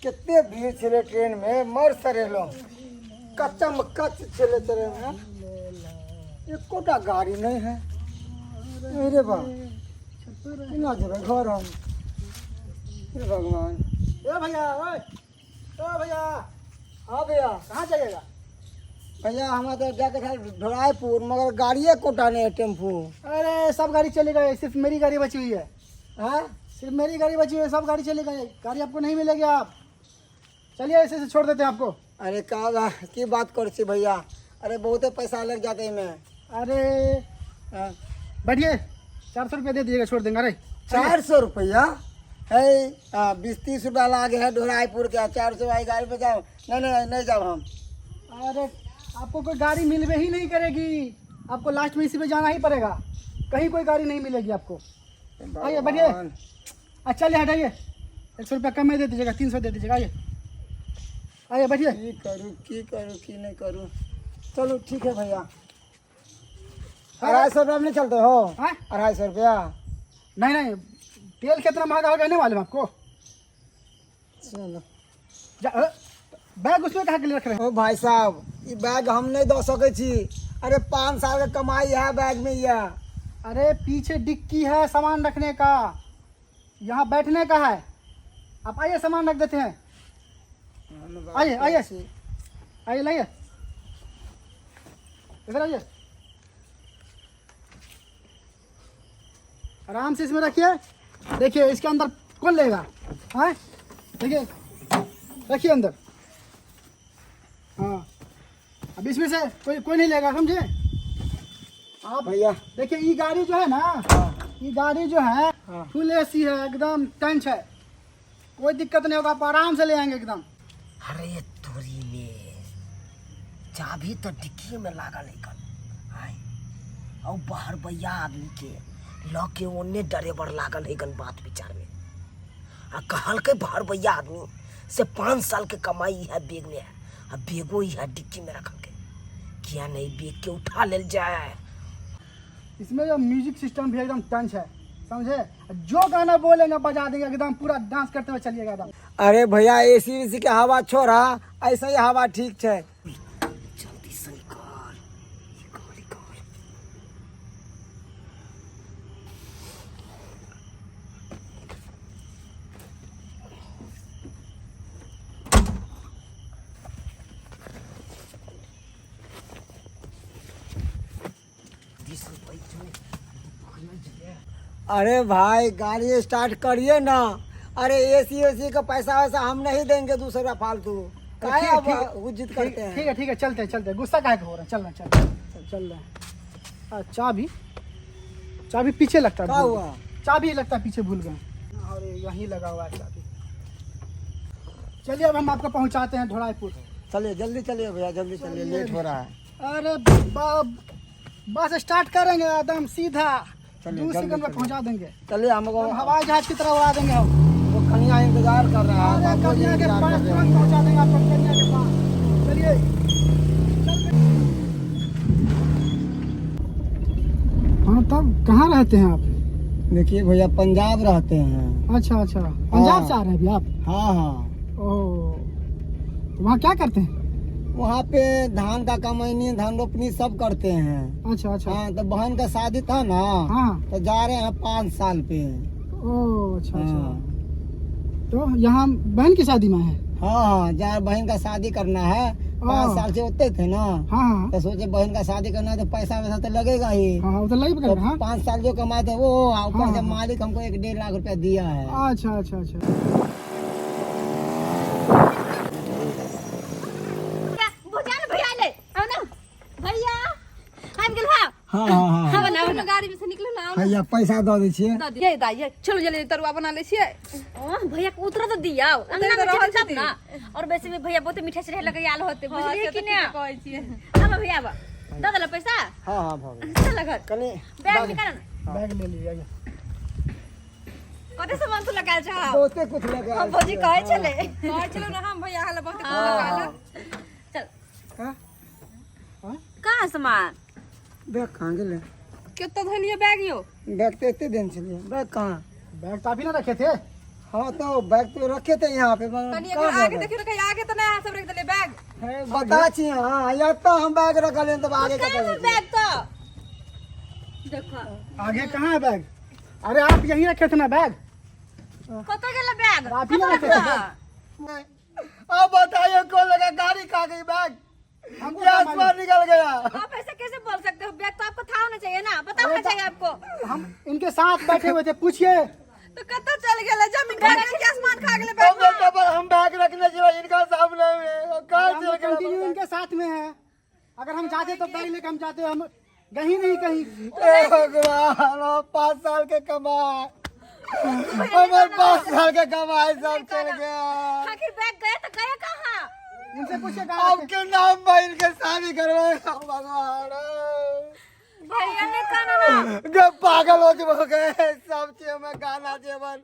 कितने भीड़ चले ट्रेन में मर सरे लोग कच्चा मक्का चले चले हैं एक कोटा गाड़ी नहीं है अरे बा इना जगह घर हम हे भगवान ए भैया ओए ओ भैया हाँ भैया कहाँ जाइएगा भैया हमारा तो जाके था ढोराईपुर मगर गाड़ी कोटा नहीं है टेम्पू अरे सब गाड़ी चली गई सिर्फ मेरी गाड़ी बची हुई है हाँ सिर्फ मेरी गाड़ी बची हुई है सब गाड़ी चली गई गाड़ी आपको नहीं मिलेगी आप चलिए ऐसे से छोड़ देते हैं आपको अरे कहा की बात करती भैया अरे बहुत पैसा लग जाते हैं मैं अरे बैठिए 400 रुपया दे दीजिएगा छोड़ देंगे अरे 400 रुपया है 20-30 रुपया लागे है ढोराईपुर के 400 वाली गाड़ी पे जाओ नहीं जाओ हम अरे आपको कोई गाड़ी मिलवे ही नहीं करेगी आपको लास्ट में इसी पे जाना ही पड़ेगा कहीं कोई गाड़ी नहीं मिलेगी आपको आइए बैठिए अच्छा चलिए हटाइए 100 रुपया कम में दे दीजिएगा 300 दे दीजिएगा आइए बैठिए की करूँ की नहीं करूँ चलो ठीक है भैया 250 रुपया नहीं चलते हो 250 रुपया नहीं तेल कितना महंगा होगा नहीं मालूम आपको चलो बैग उसमें कहाँ के लिए रख रहे हैं ओ भाई साहब ये बैग हम नहीं दे सके छी अरे 5 साल का कमाई है बैग में ये अरे पीछे डिक्की है सामान रखने का यहाँ बैठने का है आप आइए सामान रख देते हैं आइए लाइए इधर आइए आराम से इसमें रखिए देखिए इसके अंदर कौन लेगा हाँ देखिए रखिए अंदर हाँ अब इसमें से कोई नहीं लेगा समझे आप भैया देखिए ये गाड़ी जो है ना ये गाड़ी जो है फुल एसी है एकदम टंच है कोई दिक्कत नहीं होगा आप आराम से ले आएंगे एकदम अरे तोरी में चाबी तो डिक्की में लागा नहीं कर आए और बाहर भैया आदमी के लॉ के ओने ड्राइवर लागल है गन बात विचार में आ कहल के बाहर भैया आदमी से 5 साल के कमाई है बैग में है अब बैगो ही है डिक्की में रखल के किया नहीं बैग के उठा ले जाए इसमें जो म्यूजिक सिस्टम भी एकदम टंच है समझे जो गाना बोलेंगे बजा देंगे एकदम पूरा डांस करते हुए चलिएगा एकदम अरे भैया एसी के हवा छोड़ा ऐसा ही हवा ठीक है जल्दी से निकाल निकाल अरे भाई गाड़ी स्टार्ट करिए ना अरे एसी का पैसा वैसा हम नहीं देंगे दूसरा फालतू काहे अब उज्जित करते हैं ठीक है चलते हैं गुस्सा काहे हो रहा है चल रहे हैं चाबी पीछे लगता है क्या हुआ चाबी लगता है पीछे भूल गए और यहीं लगा हुआ है चाबी चलिए अब हम आपको पहुंचाते हैं ढोराईपुर चलिए जल्दी चलिए भैया जल्दी चलिए लेट हो रहा है अरे बस स्टार्ट करेंगे एकदम सीधा 2 सेकंड में पहुंचा देंगे चलिए हमको हवाई जहाज की तरह उड़ा देंगे हम वो कन्या इंतजार कर रहा है कन्या के पास तुरंत पहुंचा देंगे आपको कन्या के पास चलिए हाँ तब कहाँ रहते हैं आप देखिए भैया पंजाब रहते हैं अच्छा पंजाब से आ रहे हैं अभी आप हाँ ओह तो वहाँ क्या करते हैं वहाँ पे धान का कमैनी धान रोपनी सब करते हैं अच्छा हाँ तो बहन का शादी था ना हाँ तो जा रहे हैं 5 साल पे ओह अच्छा हाँ। तो यहाँ बहन की शादी में है हाँ जा बहन का शादी करना है 5 साल से होते थे ना हाँ तो सोचे बहन का शादी करना है तो पैसा वैसा तो लगेगा ही हाँ तो लगी तो हाँ 5 साल जो कमाए थे वो ऊपर से हाँ। मालिक हमको 1-1.5 लाख रुपया दिया है अच्छा हाँ गाड़ी में से निकलो ना भैया पैसा दे दीजिए ये दाइए चलो जल्दी तरुआ बना ले छिए भैया को उतरा तो दिया अंगना में चल सब ना और वैसे में भैया बहुत मीठा से लगे आल होते बुझलिए कि ना कहै छिए अब भैया बा दादा ला पैसा हाँ भाभी चल घर कनी बैग निकाल ना बैग ले लीजिए कते सामान तो लगा छ बहुते कुछ लगा हम भौजी कहै चले चलो ना हम भैया हाल बहुत लगा चल हाँ कहां सामान बैग कहाँ गेले कितना धलिए बैग यो बैग तो इतने दिन चलिए बैग कहाँ बैग तो अभी ना रखे थे हाँ तो बैग तो रखे थे यहाँ पे मगर कनी कहाँ आगे गए? देखियो रे, कहीं आगे तो नहीं सब रख देले बैग। है, बता छी हाँ या तो हम बैग रख लें तब आगे कहाँ है का बैग तो? देखो आगे कहाँ है बैग? अरे आप यहीं रखे थे ना बैग? कत गेल बैग? आप ही ना रखे थे बैग? अब बताइए कौन लगा गाड़ी खा गई बैग हमको ये क्या आसमान मालूम? निकल गया। आप ऐसे कैसे बोल सकते हो? बैग तो आपको था होना चाहिए ना, पता होना चाहिए आपको। हम इनके साथ बैठे हुए थे, पूछिए। तो कत चल गेल जमीन खा गेल कि आसमान खा गेल हम बैग? लोग कब हम बैग रखने चाहिए इनका सामने में कहाँ हम चल गया कंटिन्यू इनके साथ में है। अगर हम जाते तो बैग लेकर हम जाते, हम कहीं नहीं कहीं। ए भगवान 5 साल के कमाए हमारे 5 साल के कमाए सब चल गया। आखिर बैग गए तो गए कहाँ? इनसे पूछिए कहाँ रखे? आपके नाम पर इनके शादी करवाए भगवान भैया ने कहना ना। जब पागल हो गए सब चीज में गाना जेवन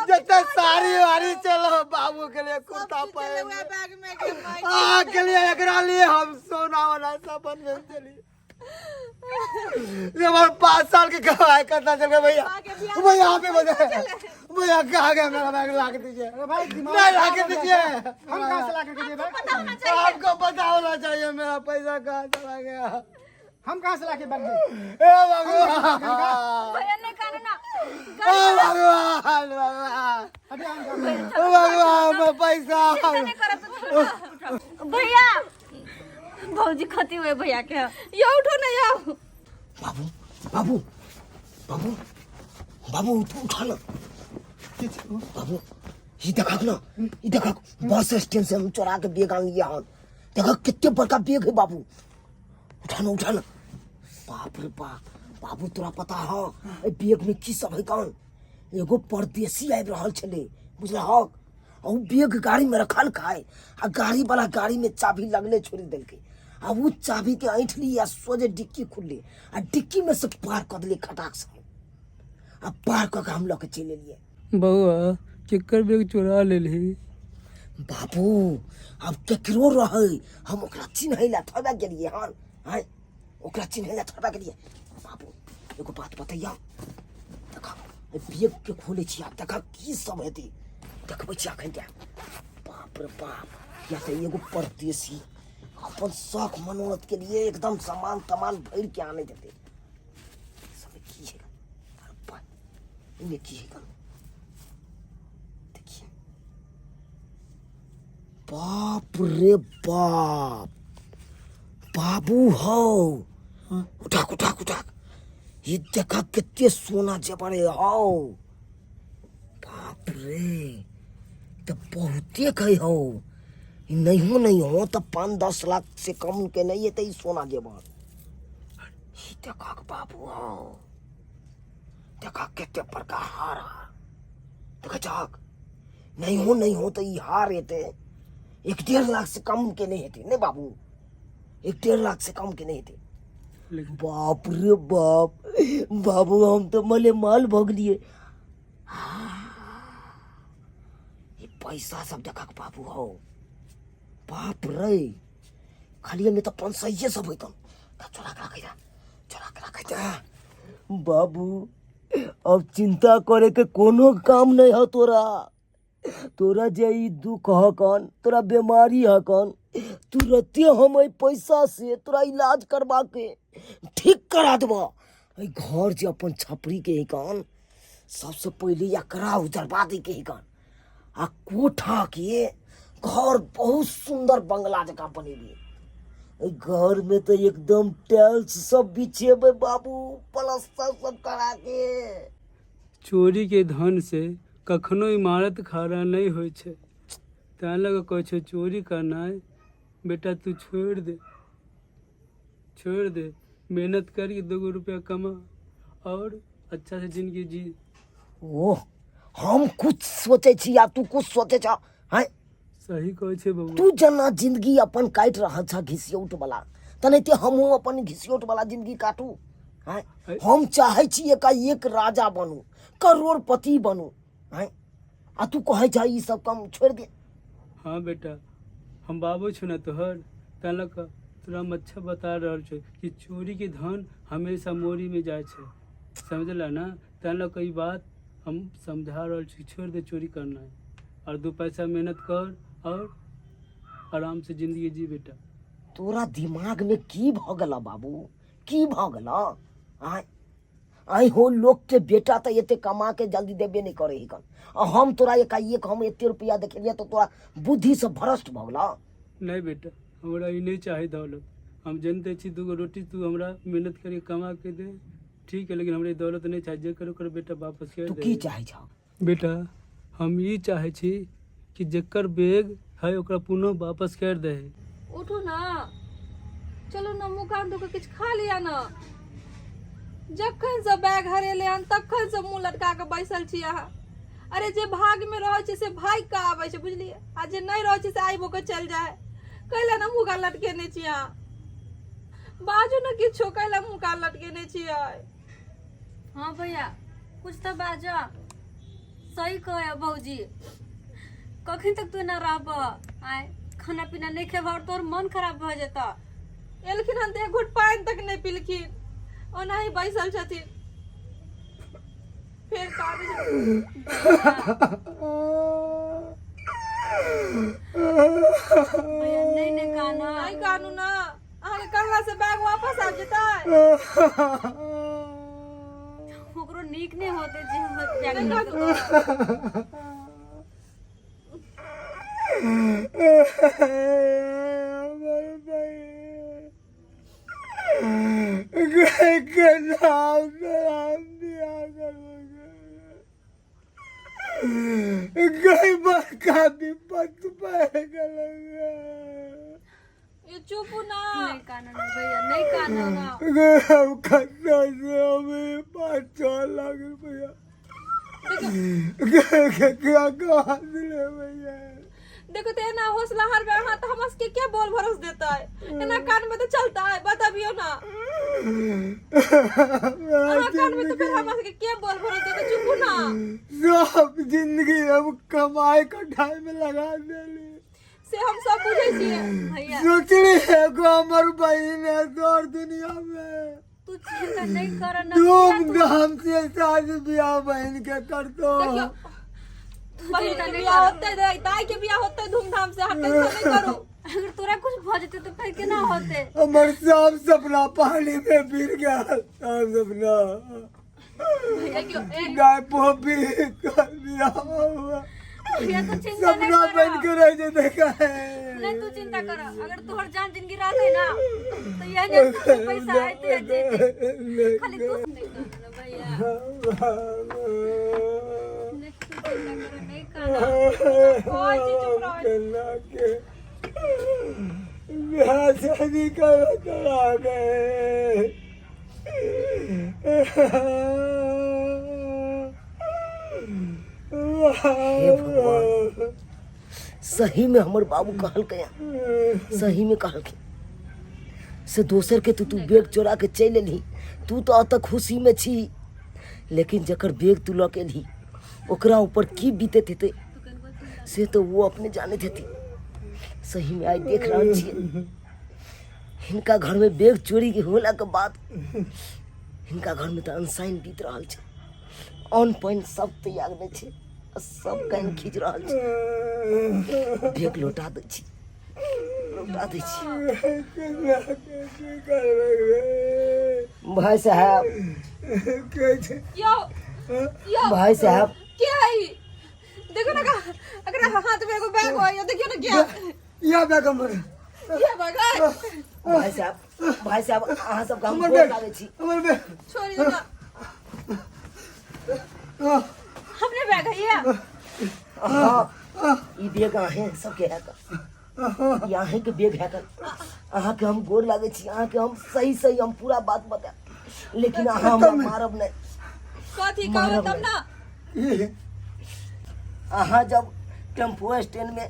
जितना सारी वारी चलो बाबू के लिए कुर्ता पहन बैग में के भाई। के लिए एकरा लिए हम सोना वाला सब में चली जब 5 साल के कमाई करता चल गया भैया वो यहाँ पे बजा भैया कहाँ गया मेरा बैग ला के दीजिए अरे भाई दिमाग नहीं ला के खराब हो दीजिए गया। हम कहाँ से ला के दीजिए बैग? आपको पता होना चाहिए मेरा पैसा कहाँ चला गया। हम कहाँ से ला के बैग दें? ए भगवान भैया ने कहना ना। ओ भगवान भगवान अभी हम जाते हैं। ओ भगवान मैं पैसा नहीं करब तो छोड़। भैया भौजी खती हुए भैया के यो उठो ना यो। बाबू बाबू बाबू बाबू उठा ना बाबू ये देखा ना ये देखा बस स्टैंड से हम चोरा के बैग आन लिया हन देखा कितने बड़का बैग है बाबू उठा ना बाप रे बाप बाबू तोरा पता है ए बैग में की सब है कौन एगो परदेसी आबि रहल छले बुझला हो और बैग गाड़ी में रखल खाए आ गाड़ी वाला गाड़ी में चाबी लगले छोड़ देलके आ वो चाबी के ऐंठ ली आ सोझे डिक्की खुलले आ डिक्की में से पार कर दिले खटाक से आ पार कर के हम लोग के चले लिए बउआ केकर बैग चोरा लेली बाबू अब केकरो रहे हम ओकरा चिन्हैला थोड़ा गेलिए हन हैं ओकरा चिन्हैला थोड़ा गेलिए बाबू एगो बात बतैया देखा बैग के खोले छी आप देखा की सब हेतै देखबै छी अखन क्या बाप रे बाप या तो एगो परदेसी अपन शौक मनोरथ के लिए एकदम सामान तमान भर के आने देते सब की है अरे बाप इनमें की है देखिए बाप रे बाप बाबू हो उठाक उठाक उठाक ये देखा कितने सोना जबरे हो बाप रे तो बहुते कही हो नहीं हो तो 5-10 लाख से कम के नहीं है तो सोना जेवर ये देखा बाबू हो देखा कितने प्रकार हार देखा चाक नहीं हो तो ये हार हेते 1-1.5 लाख से कम के नहीं हेते नहीं बाबू 1-1.5 लाख से कम के नहीं हेते बाप रे बाप बाबू हम तो मले माल भोग लिए ये पैसा सब देखा बाबू हो बाप रे खाली में तो 500 सब होतन चोरा के रखे जा बाबू अब चिंता करे के कोनो काम नहीं हो तोरा जे ई दुख हकन तोरा बीमारी हकन तुरंते हम पैसा से तोरा इलाज करवा के ठीक करा देबा घर जे अपन छपरी के हिकन सबसे पहले या करा उजरवा दे के हिकन आ कोठा के घर बहुत सुंदर बंगला जगह बनेली घर में तो एकदम टाइल्स सब बिछेबे बाबू प्लास्टर सब करा के चोरी के धन से कखनो इमारत खड़ा नहीं होइ छै तैं लगे कहै छै चोरी करनाइ बेटा तू छोड़ दे मेहनत करके 2 रुपया कमा और अच्छा से जिंदगी जी ओह हम कुछ सोचे छी या तू कुछ सोचे छ हैं सही कहै छै बबुआ तू जना जिंदगी अपन काट रहा छ घिसियौट वाला तनैते हमहू अपन घिसियौट वाला जिंदगी काटू हैं हम चाहे छी एक राजा बनू करोड़पति बनू हैं आ तू कहे छ ई सब काम छोड़ दे हाँ बेटा हम बाबू छौ ना तोहर तैं लगे तोरा हम अच्छा बता रहल छौ कि चोरी के धन हमेशा मोरी में जाए छै समझला ना तैं लगे ई बात हम समझा रहा छी छोड़ दे चोरी करना है और 2 पैसा मेहनत कर और आराम से जिंदगी जी बेटा। तोरा दिमाग में की भ गला बाबू, की भ गला? आई हो लोग के बेटा तो एते कमा के जल्दी देबे नहीं करे हिकन, और हम तोरा एकाएक हम एते रुपया देखलिए तो तोरा बुद्धि से भ्रष्ट भ गला। नहीं बेटा हमरा ई नहीं चाहे दौलत, हम जानते छी 2 गो रोटी तू हमरा मेहनत करके कमा के दे ठीक है, लेकिन हमरा दौलत नहीं चाहिए। जे करो कर बेटा वापस कर तू दे। की चाहे छ? बेटा हम ई चाहे छी कि जेकर बैग है ओकरा पुनः वापस कर दे। उठू ना, चलो ना मुँह कान धो के किछ खा लिया ना। जखन से बैग हरेले हन तखन से मुँह लटका के बैसल छी अहाँ। अरे जे भाग में रहे छै से भाग के आवे छै बुझलिए, आ जे नहीं रहे छै से आइबो के चल जाए। कैला ना मुँह कान लटकेने छी अहाँ? बाजू ना किछो, कैला मुँह कान लटकेने छी? हाँ भैया कुछ तो बाजा। सही कहे भौजी, कखन तक तू ना रहब? आय खाना पीना नहीं खेब और तोर मन खराब भ जेता। एलखिन हन त एक घुट पानि तक नहीं पिलखिन, ओनाही बैसल छथिन। फिर काबे भैया नहीं नहीं काना, नहीं कानू ना। अहाँ के कहला से बैग वापस आ जेतै। ओकरो नीक नहीं होते जे हम बैग के नाम दिया गई बड़का विपत पड़ गया। ये चुप ना, नहीं काना ना भैया, नहीं काना ना। खर्चा से हमें 5-6 लाख रुपया क्या कहा दिले भैया। देखो तो ना हौसला हर में हाँ तो हम के क्या बोल भरोस देता है, इना कान में तो चलता है, बताबियो ना। कान में तो फिर हम के क्या बोल भरोस देता, चुप ना। सब जिंदगी हम कमाई कटाई में लगा देली से हम सब बुझे छिए भैया। सोचली है को हमर बहन है दूर दुनिया में, तू चिंता नहीं कर ना। धूमधाम से शादी ब्याह बहन के कर दो। बहन के बियाह होते दे, दाई के बियाह होते धूमधाम से, हम टेंशन नहीं करो। अगर तोरा कुछ भ जते तो फिर केना होते? हमर सब सपना पानी में गिर गया, सब सपना भैया क्यों गाय पोपी कर दिया हुआ। भैया तो चिंता नहीं सपना कर, बन के रह जाते का है। नहीं तू चिंता कर। अगर तोहर जान जिंदगी रहते ना तो यह ने पैसा आते जेते। खाली तू नहीं कर भैया, नहीं तू चिंता कर, नहीं कर कोई चीज चुप ब्याह शादी करा गए। हे भगवान, सही में हमर बाबू कहल के, सही में कहल के से दोसर के तू बैग चोरा के चल एली। तू तो अत खुशी में छी, लेकिन जकर बैग तू लऽ के एली ओकरा ऊपर की बीते थे से तो वो अपने जाने थे। सही में आज देख रहा छियै हिनका घर में बैग चोरी के होला के बाद हिनका घर में तो अनसाइन बीत रहा है। अन्न पानि सब त्याग दे छै, सब कान खींच रहा है। बैग लौटा दे छी, लौटा दे छी। भाई साहब, यो भाई साहब, क्या है ये? देखो ना अगर हाथ में एगो बैग हो, ये देखियो ना क्या या बैग हमर, ये बैग है। भाई साहब अहाँ सब काम बोल लागे छी। हमर बैग छोड़ दो ना, हमने बैग है ये। हाँ ई बैग आहे सबके है का, ये आहे के बैग है का। अहाँ के हम गोर लागे छी, अहाँ के हम सही हम पूरा बात बता, लेकिन अहाँ हमरा मारब नहीं। कथी कहब तब ना। अहाँ जब टेम्पो स्टैंड में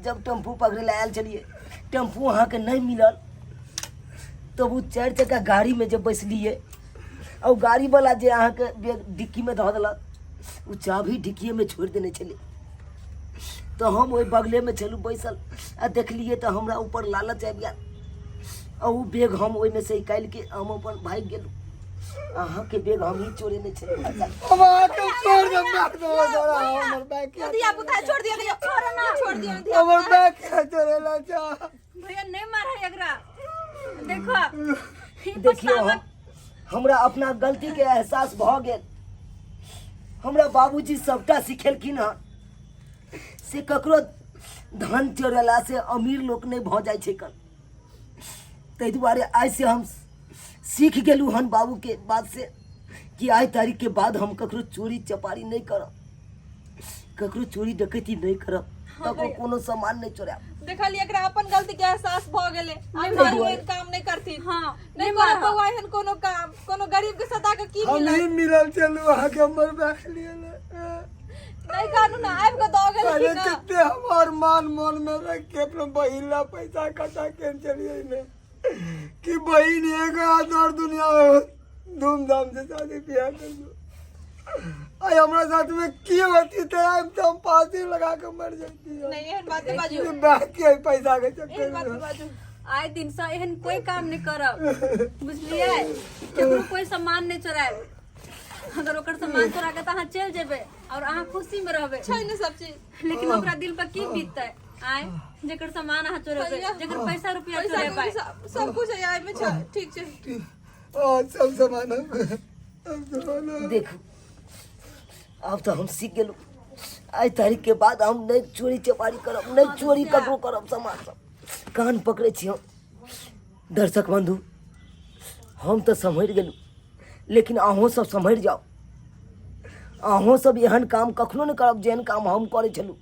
जब टेम्पू पकड़े ला आयल चलिए, टेम्पू अहाँ के नहीं मिलल, तो वो 4 चक्का गाड़ी में जब बैसलिए और गाड़ी वाला जे अहाँ के बैग डिक्की में धऽ देलक, वो चाभी डिक्कीए में छोड़ देने चले। तो हम वही बगले में चलू बैसल आ देखलिए तो हमरा ऊपर लालच आबि गया, और वो बैग हम ओहि में से निकालि के हम अपन भाग गेलू। अहाँ के बैग हम ही चोरे नहीं छे। अब आके छोड़ दे बैग दो जरा हमर बैग के दिया पुता छोड़ दिया नहीं छोड़ ना छोड़ दिया नहीं हमर बैग के चोरेला चा भैया नहीं मारा है एकरा देखो देखियो हमरा अपना गलती के एहसास भ गेल। हमरा बाबूजी सबटा सिखेलखिन हँ से ककरो धन चोरेला से अमीर लोग नहीं भ जाय छै कन। ताहि दुआरे आइ से हम सीख गेलू हन बाबू के बात से कि आइ तारीख के बाद हम ककरो चोरी चपारी नहीं करब, ककरो चोरी डकैती नहीं करब, ककरो कोनो सामान नहीं चोराब। देखली एकरा अपन गलती के एहसास भ गेले। अब मारू एहन काम नहीं करती। हां नहीं कर पवा एहन कोनो काम कोनो गरीब के सता के की हम मिलल ही मिलल चलू आके हमर बैग लिए नहीं कानू ना आब के दो गेल अरे ठीक ना। कितने हमार मान मन में रख के अपने बहिला पैसा कटा के चलिए ने कि बहन एक हाथ और दुनिया में धूमधाम से शादी ब्याह कर दो। आई हमारे साथ में की होती थे हम फांसी लगा के मर जाती है। नहीं एहन बात बाजू बैग के पैसा के एहन चक्कर बात में बाजू आए दिन से एहन कोई काम नहीं करब बुझलिए केकरो कोई सामान नहीं चोराब। अगर ओकर सामान चोरा के अहाँ चल जेबे और अहाँ खुशी में रहबे छै ने सब चीज। लेकिन ओकरा दिल पर की बीतते आए जेकर सामान अहाँ चोरेबे जेकर पैसा रुपया चोरे पाए सब कुछ है में छै ठीक छै। और सब सामान देखो अब तो हम सीख गेलू। आई तारीख के बाद हम नहीं चोरी चपारी करब, नहीं चोरी ककरो करब सामान सब। कान पकड़े छी हम। दर्शक बंधु हम तो सम्हरि गेलू लेकिन अहों सब सम्हरि जाओ। अहों सब एहन काम कखनो नहीं करब जेहन काम हम करे छलू।